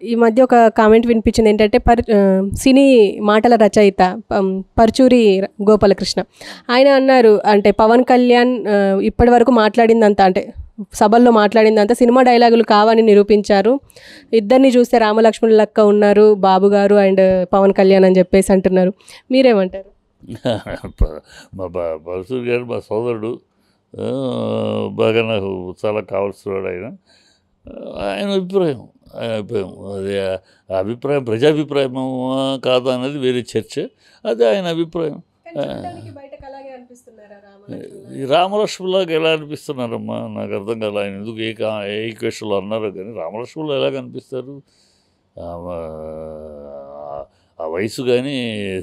ఈ మధ్య ఒక కామెంట్ వినిపించింది ఏంటంటే సినీ మాటల రచయిత పరుచూరి గోపాలకృష్ణ ఆయన అన్నారు, అంటే పవన్ కళ్యాణ్ ఇప్పటి వరకు మాట్లాడిందంతా, అంటే సభల్లో మాట్లాడిందంతా సినిమా డైలాగులు కావని నిరూపించారు. ఇద్దరిని చూస్తే రామలక్ష్మణుల లెక్క ఉన్నారు బాబు గారు అండ్ పవన్ కళ్యాణ్ అని చెప్పేసి అంటున్నారు. మీరేమంటారు? మా పరుచూరి గారు మా సోదరుడు, బాగా నాకు చాలా కావాల్సినవాడు ఆయన. ఆయన అభిప్రాయం అది అభిప్రాయం ప్రజాభిప్రాయం కాదా అనేది వేరే చర్చ. అది ఆయన అభిప్రాయం. ఈ రామలక్ష్మణులాగా ఎలా అనిపిస్తున్నారమ్మా నాకు అర్థం కాదు. ఆయన ఎందుకు ఏ ఈక్వేషన్లో అన్నారు, కానీ రామలక్ష్మణులు ఎలా కనిపిస్తారు? ఆ వయసు కానీ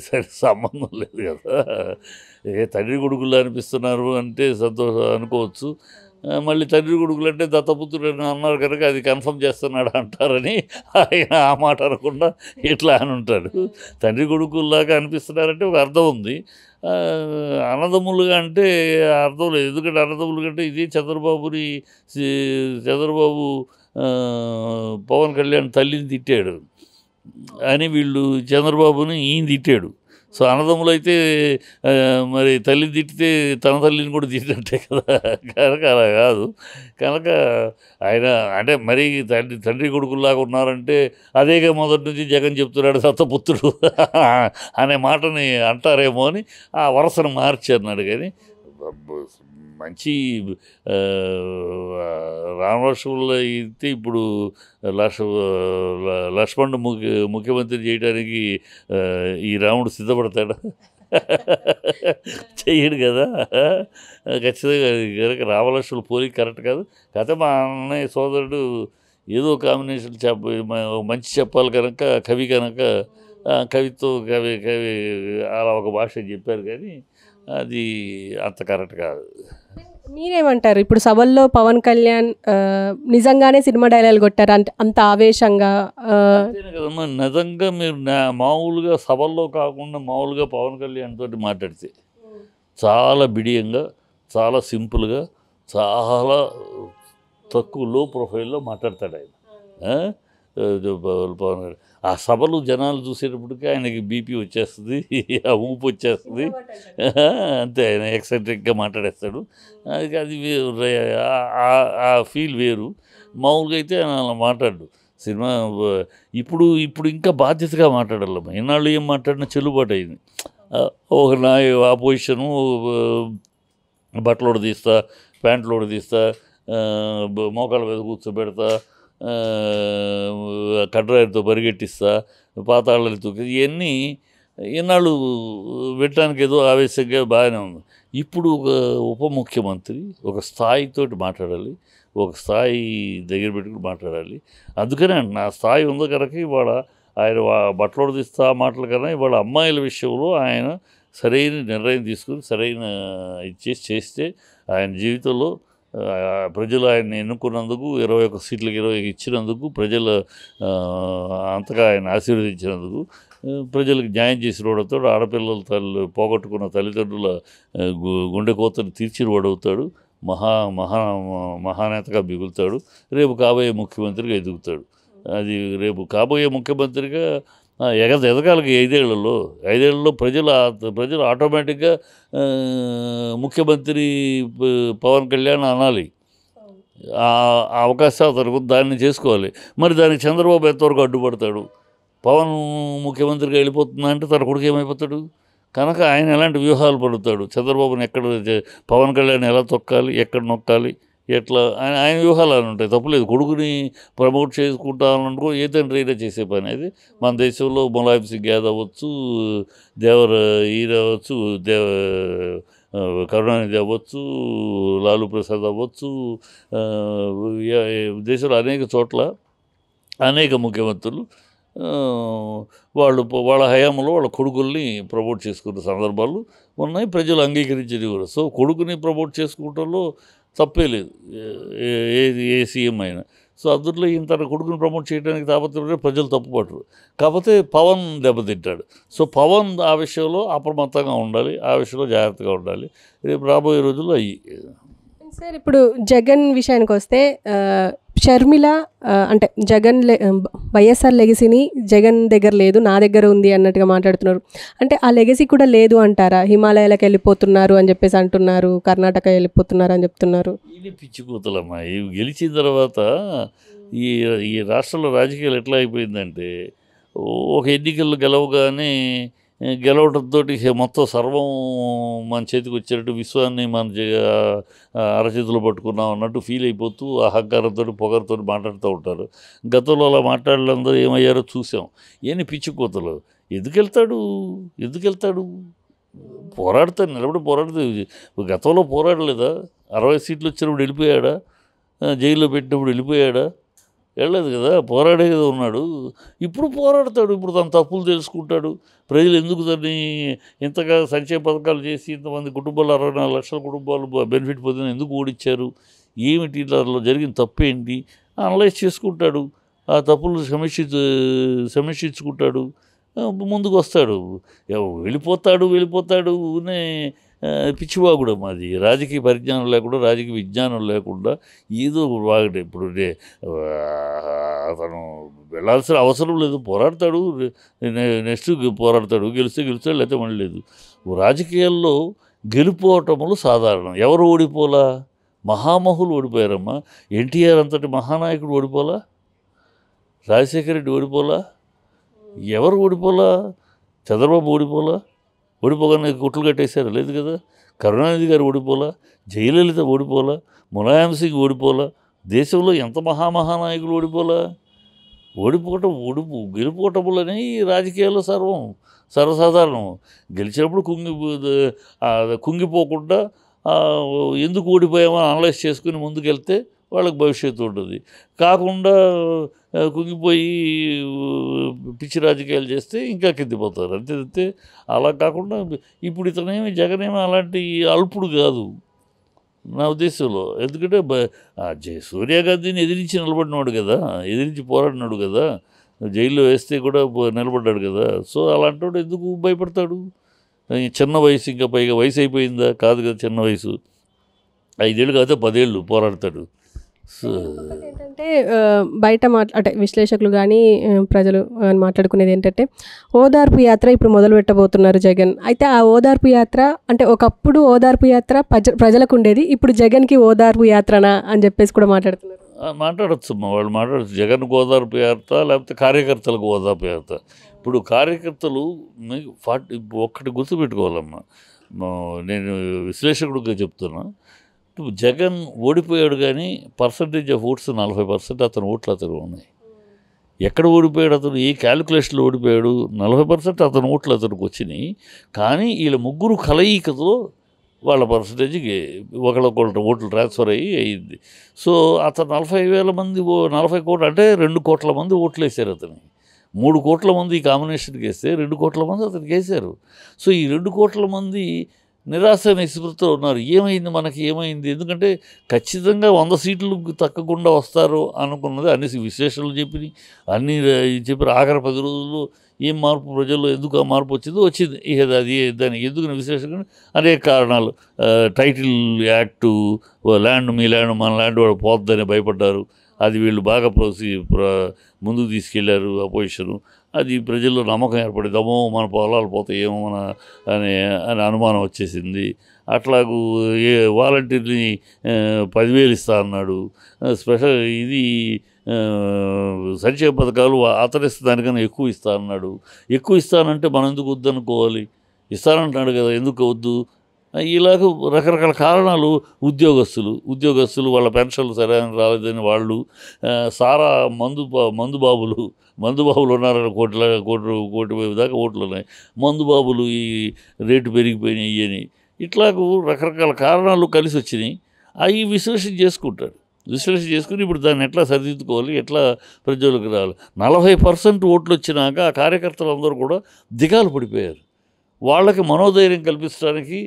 సరే సంబంధం లేదు కదా. తండ్రి కొడుకులు అనిపిస్తున్నారు అంటే సంతోషం అనుకోవచ్చు. మళ్ళీ తండ్రి కొడుకులు అంటే దత్తపుత్రుడు అని అన్నారు కనుక అది కన్ఫర్మ్ చేస్తున్నాడు అంటారని ఆయన ఆ మాట అనకుండా ఇట్లా అని ఉంటాడు. తండ్రి కొడుకుల్లాగా అనిపిస్తున్నారంటే ఒక అర్థం ఉంది. అన్నదమ్ములుగా అంటే అర్థం లేదు. ఎందుకంటే అన్నదమ్ములు కంటే ఇది చంద్రబాబు పవన్ కళ్యాణ్ తల్లిని తిట్టాడు అని వీళ్ళు చంద్రబాబుని ఈయన తిట్టాడు. సో అన్నదమ్ములు అయితే మరి తల్లిని తిట్టితే తన తల్లిని కూడా తిట్టినట్టే కదా. కనుక అలా కాదు. కనుక ఆయన అంటే మరీ తండ్రి కొడుకుల్లాగా ఉన్నారంటే అదేగా మొదటి నుంచి జగన్ చెప్తున్నాడు దత్తపుత్రుడు అనే మాటని అంటారేమో అని ఆ వరసను మార్చారు. కానీ మంచి రామలక్ష్మణులు అయితే ఇప్పుడు లక్ష్మణుడు ముఖ్యమంత్రి చేయడానికి ఈ రాముడు సిద్ధపడతాడా? చెయ్యడు కదా. ఖచ్చితంగా కనుక రామలక్ష్మణులు పోలిక కరెక్ట్ కాదు. కాకపోతే మా అన్నయ్య సోదరుడు ఏదో కాంబినేషన్ మంచి చెప్పాలి కనుక కవి కనుక కవితో కవి అలా ఒక భాష చెప్పారు, కానీ అది అంత కరెక్ట్ కాదు. మీరేమంటారు? ఇప్పుడు సభల్లో పవన్ కళ్యాణ్ నిజంగానే సినిమా డైలాగులు కొట్టారు అంటే అంత ఆవేశంగా కదమ్మా. నిజంగా మీరు మామూలుగా సభల్లో కాకుండా మామూలుగా పవన్ కళ్యాణ్ తోటి మాట్లాడితే చాలా బిడియంగా, చాలా సింపుల్గా, చాలా తక్కువ లో ప్రొఫైల్లో మాట్లాడతాడు ఆయన. పవన్ కళ్యాణ్ ఆ సభలు జనాలు చూసేటప్పటికి ఆయనకి బీపీ వచ్చేస్తుంది, ఆ ఊపు వచ్చేస్తుంది. అంతే, ఆయన ఎక్సెంట్రిక్గా మాట్లాడేస్తాడు. అది ఆ ఫీల్ వేరు. మామూలుగా అయితే ఆయన అలా మాట్లాడు. సినిమా ఇప్పుడు ఇంకా బాధ్యతగా మాట్లాడాలమ్మా. ఎన్నాళ్ళు ఏం మాట్లాడినా చెల్లుబాటు అయింది. ఒక నా ఆపోజిషను బట్టలోడు తీస్తా, ప్యాంట్లోడు తీస్తా, మోకాళ్ళ మీద కూర్చోబెడతా, కడ్రాయితో పరిగెట్టిస్తా, పాతాళాలతో, ఇవన్నీ ఎన్నాళ్ళు పెట్టడానికి ఏదో ఆవేశంగా బాగానే ఉంది. ఇప్పుడు ఒక ఉప ముఖ్యమంత్రి ఒక స్థాయితోటి మాట్లాడాలి, ఒక స్థాయి దగ్గర పెట్టుకుని మాట్లాడాలి. అందుకనే నా స్థాయి ఉందో కనుక ఇవాళ ఆయన బట్టలు తీస్తా మాటల కన్నా ఇవాళ అమ్మాయిల విషయంలో ఆయన సరైన నిర్ణయం తీసుకుని సరైన చేస్తే ఆయన జీవితంలో ప్రజలు ఆయన్ని ఎన్నుకున్నందుకు 21 సీట్లకు 20 ఇచ్చినందుకు, ప్రజలు అంతగా ఆయన ఆశీర్వదించినందుకు, ప్రజలకు న్యాయం చేసిన వాడవుతాడు. ఆడపిల్లల పోగొట్టుకున్న తల్లిదండ్రుల గుండె కోతను తీర్చిన వాడవుతాడు. మహానేతగా మిగులుతాడు. రేపు కాబోయే ముఖ్యమంత్రిగా ఎదుగుతాడు. అది రేపు కాబోయే ముఖ్యమంత్రిగా ఎదగాలి. 5 ఏళ్లలో ప్రజలు ఆటోమేటిక్గా ముఖ్యమంత్రి పవన్ కళ్యాణ్ అనాలి. ఆ అవకాశం అతనికి దాన్ని చేసుకోవాలి. మరి దానికి చంద్రబాబు ఎంతవరకు అడ్డుపడతాడు? పవన్ ముఖ్యమంత్రిగా వెళ్ళిపోతుందా అంటే తన కొడుకు ఏమైపోతాడు? కనుక ఆయన ఎలాంటి వ్యూహాలు పడుతాడు? చంద్రబాబుని ఎక్కడ, పవన్ కళ్యాణ్ ఎలా తొక్కాలి, ఎక్కడ నొక్కాలి, ఎట్లా ఆయన వ్యూహాలు అని ఉంటాయి. తప్పులేదు. కొడుకుని ప్రమోట్ చేసుకుంటామనుకో ఏ తండ్రి అయినా చేసే పని. అది మన దేశంలో ములాయం సింగ్ యాదవ్ అవ్వచ్చు, అవ్వచ్చు, కరుణానిధి అవ్వచ్చు, లాలూ ప్రసాద్ అవ్వచ్చు, దేశంలో అనేక చోట్ల అనేక ముఖ్యమంత్రులు వాళ్ళ హయాంలో వాళ్ళ కొడుకుల్ని ప్రమోట్ చేసుకున్న సందర్భాలు ఉన్నాయి. ప్రజలు అంగీకరించేది కూడా. సో కొడుకుని ప్రమోట్ చేసుకోవటంలో తప్పే లేదు, ఏ సీఎం అయినా. సో అందులో తన కొడుకుని ప్రమోట్ చేయడానికి తాపత్రపడే ప్రజలు తప్పుపట్టరు. కాకపోతే పవన్ దెబ్బతింటాడు. సో పవన్ ఆ విషయంలో అప్రమత్తంగా ఉండాలి, ఆ విషయంలో జాగ్రత్తగా ఉండాలి. రేపు రాబోయే రోజుల్లో సార్ ఇప్పుడు జగన్ విషయానికి వస్తే షర్మిల అంటే వైఎస్ఆర్ లెగసీని జగన్ దగ్గర లేదు, నా దగ్గర ఉంది అన్నట్టుగా మాట్లాడుతున్నారు. అంటే ఆ లెగసీ కూడా లేదు అంటారా? హిమాలయాలకు వెళ్ళిపోతున్నారు అని చెప్పేసి అంటున్నారు, కర్ణాటక వెళ్ళిపోతున్నారు అని చెప్తున్నారు. ఇది పిచ్చిపోతలమ్మా. ఇవి గెలిచిన తర్వాత ఈ ఈ రాష్ట్రంలో రాజకీయాలు ఎట్లా అయిపోయిందంటే, ఒక ఎన్నికలు గెలవగానే గెలవడంతో మొత్తం సర్వం మన చేతికి వచ్చేటట్టు, విశ్వాన్ని మన అరచేతిలో పట్టుకున్నాం అన్నట్టు ఫీల్ అయిపోతూ అహంకారంతో పొగరుతో మాట్లాడుతూ ఉంటారు. గతంలో అలా మాట్లాడలందరూ ఏమయ్యారో చూసాం. ఏమి పిచ్చికోతలు. ఎందుకు వెళ్తాడు పోరాడతాడు, నిలబడి పోరాడుతాడు. గతంలో పోరాడలేదా? 60 సీట్లు వచ్చినప్పుడు వెళ్ళిపోయాడా? జైల్లో పెట్టినప్పుడు వెళ్ళిపోయాడా? వెళ్ళలేదు కదా, పోరాడే కదా ఉన్నాడు. ఇప్పుడు పోరాడతాడు. ఇప్పుడు తన తప్పులు తెలుసుకుంటాడు. ప్రజలు ఎందుకు దాన్ని ఇంతగా సంక్షేమ పథకాలు చేసి ఇంతమంది కుటుంబాలు 64 లక్షల కుటుంబాలు బెనిఫిట్ పొందిన ఎందుకు ఓడించారు, ఏమిటి దానిలో జరిగిన తప్పు ఏంటి అనలైజ్ చేసుకుంటాడు. ఆ తప్పులు సమీక్షించుకుంటాడు, ముందుకు వస్తాడు. వెళ్ళిపోతాడు పిచ్చివాగుడు. మాది రాజకీయ పరిజ్ఞానం లేకుండా, రాజకీయ విజ్ఞానం లేకుండా ఏదో వాగడే. ఇప్పుడు అతను వెళ్ళాల్సిన అవసరం లేదు, పోరాడతాడు, నెక్స్ట్ పోరాడతాడు, గెలుస్తాడు, లేకపోతే మళ్ళీ లేదు. రాజకీయాల్లో గెలుపోవటములు సాధారణం. ఎవరు ఓడిపోలా? మహామహులు ఓడిపోయారమ్మా. ఎన్టీఆర్ అంతటి మహానాయకుడు ఓడిపోలా? రాజశేఖర రెడ్డి ఓడిపోలా? ఎవరు ఓడిపోలా? చంద్రబాబు ఓడిపోగానే కుట్లు కట్టేశారు, లేదు కదా. కరుణానిధి గారు ఓడిపోలా? జయలలిత ఓడిపోలా? ములాయం సింగ్ ఓడిపోలా? దేశంలో ఎంత మహానాయకులు ఓడిపోలా? గెలుపోవటములని రాజకీయాల్లో సర్వసాధారణం. గెలిచినప్పుడు కుంగిపోకుండా ఎందుకు ఓడిపోయామో అనలైజ్ చేసుకుని ముందుకెళ్తే వాళ్ళకి భవిష్యత్తు ఉంటుంది. కాకుండా కుంగిపోయి పిచ్చి రాజకీయాలు చేస్తే ఇంకా కిందిపోతారు. అంతే. అలా కాకుండా ఇప్పుడు జగనేమి అలాంటి అల్పుడు కాదు నా ఉద్దేశంలో. ఎందుకంటే సోనియా గాంధీని ఎదిరించి నిలబడినాడు కదా, ఎదిరించి పోరాడినాడు కదా, జైల్లో వేస్తే కూడా నిలబడ్డాడు కదా. సో అలాంటి వాడు ఎందుకు భయపడతాడు? చిన్న వయసు, ఇంకా పైగా వయసు అయిపోయిందా? కాదు కదా, చిన్న వయసు. 5 ఏళ్ళు కాదు 10 ఏళ్ళు పోరాడతాడు. ఏంటంటే బయట అంటే విశ్లేషకులు కానీ ప్రజలు మాట్లాడుకునేది ఏంటంటే, ఓదార్పు యాత్ర ఇప్పుడు మొదలు పెట్టబోతున్నారు జగన్. అయితే ఆ ఓదార్పు యాత్ర అంటే ఒకప్పుడు ఓదార్పు యాత్ర ప్రజలకు ఉండేది, ఇప్పుడు జగన్కి ఓదార్పు యాత్రనా అని చెప్పేసి కూడా మాట్లాడుతున్నారు. మాట్లాడచ్చు వాళ్ళు మాట్లాడచ్చు. జగన్కు ఓదార్పు యాత్ర, లేకపోతే కార్యకర్తలకు ఓదార్పు యాత్ర. ఇప్పుడు కార్యకర్తలు ఒక్కటి గుర్తుపెట్టుకోవాలమ్మా, నేను విశ్లేషకుడిగా చెప్తున్నా. జగన్ ఓడిపోయాడు, కానీ పర్సంటేజ్ ఆఫ్ ఓట్స్ 40% అతను ఓట్లు అతను ఉన్నాయి. ఎక్కడ ఓడిపోయాడు అతను? ఏ క్యాలిక్యులేషన్లో ఓడిపోయాడు? 40% అతను ఓట్లు అతనికి వచ్చినాయి. కానీ వీళ్ళ ముగ్గురు కలయికతో వాళ్ళ పర్సంటేజ్కి ఒకళ్ళొకళ్ళు ఓట్లు ట్రాన్స్ఫర్ అయ్యింది. సో అతను 40,000 మంది 40 కోట్లు అంటే 2 కోట్ల మంది ఓట్లు వేశారు అతనికి. 3 కోట్ల మంది ఈ కాంబినేషన్కి వేస్తే 2 కోట్ల మంది అతనికి వేశారు. సో ఈ 2 కోట్ల మంది నిరాశ నిస్పృహతో ఉన్నారు. ఏమైంది? ఎందుకంటే ఖచ్చితంగా 100 సీట్లు తగ్గకుండా వస్తారు అనుకున్నది అన్ని విశ్లేషణలు చెప్పారు. ఆఖరి 10 రోజుల్లో ఏం మార్పు ప్రజల్లో ఎందుకు ఆ మార్పు వచ్చింది. దానికి ఎందుకు విశ్లేషణ అనేక కారణాలు. టైటిల్ యాక్టు, మీ ల్యాండ్ మన ల్యాండ్ వాడు పోతుందని భయపడ్డారు. అది వీళ్ళు బాగా ముందుకు తీసుకెళ్లారు అపోజిషను. అది ప్రజల్లో నమ్మకం ఏర్పడింది. అమ్మో మన పొలాలు పోతాయేమో అని అనుమానం వచ్చేసింది. అట్లాగూ వాలంటీర్ని 10,000 ఇస్తా అన్నాడు. స్పెషల్ సంక్షేమ పథకాలు అతనిస్తే దానికన్నా ఎక్కువ ఇస్తా అన్నాడు. ఎక్కువ ఇస్తానంటే మనం ఎందుకు వద్దనుకోవాలి? ఇస్తానంటున్నాడు కదా, ఎందుకు వద్దు? ఇలాగ రకరకాల కారణాలు. ఉద్యోగస్తులు వాళ్ళ పెన్షన్లు సరైన రాలేదని వాళ్ళు, సారా మందుబాబులు ఉన్నారని కోటి దాకా ఓట్లు ఉన్నాయి. మందుబాబులు ఈ రేటు పెరిగిపోయినాయి అని ఇట్లాగూ రకరకాల కారణాలు కలిసి వచ్చినాయి. అవి విశ్లేషణ చేసుకుని ఇప్పుడు దాన్ని ఎట్లా సరిదిద్దుకోవాలి, ఎట్లా ప్రజలకు రావాలి. 40% ఓట్లు వచ్చినాక ఆ కార్యకర్తలు అందరూ కూడా దిగాలు పడిపోయారు. వాళ్ళకి మనోధైర్యం కల్పించడానికి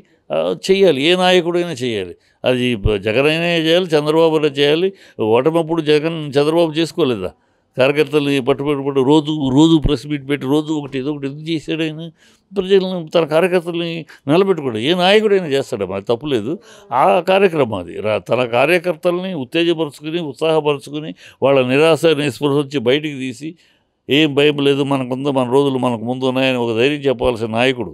చేయాలి, ఏ నాయకుడైనా చేయాలి. అది జగన్ అయినా చేయాలి, చంద్రబాబు అయినా చేయాలి. ఓటమప్పుడు చంద్రబాబు చేసుకోలేదా? కార్యకర్తల్ని పట్టు రోజు రోజు ప్రెస్ మీట్ పెట్టి రోజు ఒకటి ఏదో ఒకటి ఎందుకు చేశాడు ఆయన? ప్రజలను తన కార్యకర్తల్ని నిలబెట్టుకోడు. ఏ నాయకుడైనా చేస్తాడమ్మా, అది తప్పులేదు. ఆ కార్యక్రమం అది తన కార్యకర్తల్ని ఉత్తేజపరుచుకుని ఉత్సాహపరుచుకుని వాళ్ళ నిరాశ నిస్పృహ నుంచి బయటికి తీసి ఏం భయం లేదు, మనకుందో మన రోజులు మనకు ముందు ఉన్నాయని ఒక ధైర్యం చెప్పాల్సిన నాయకుడు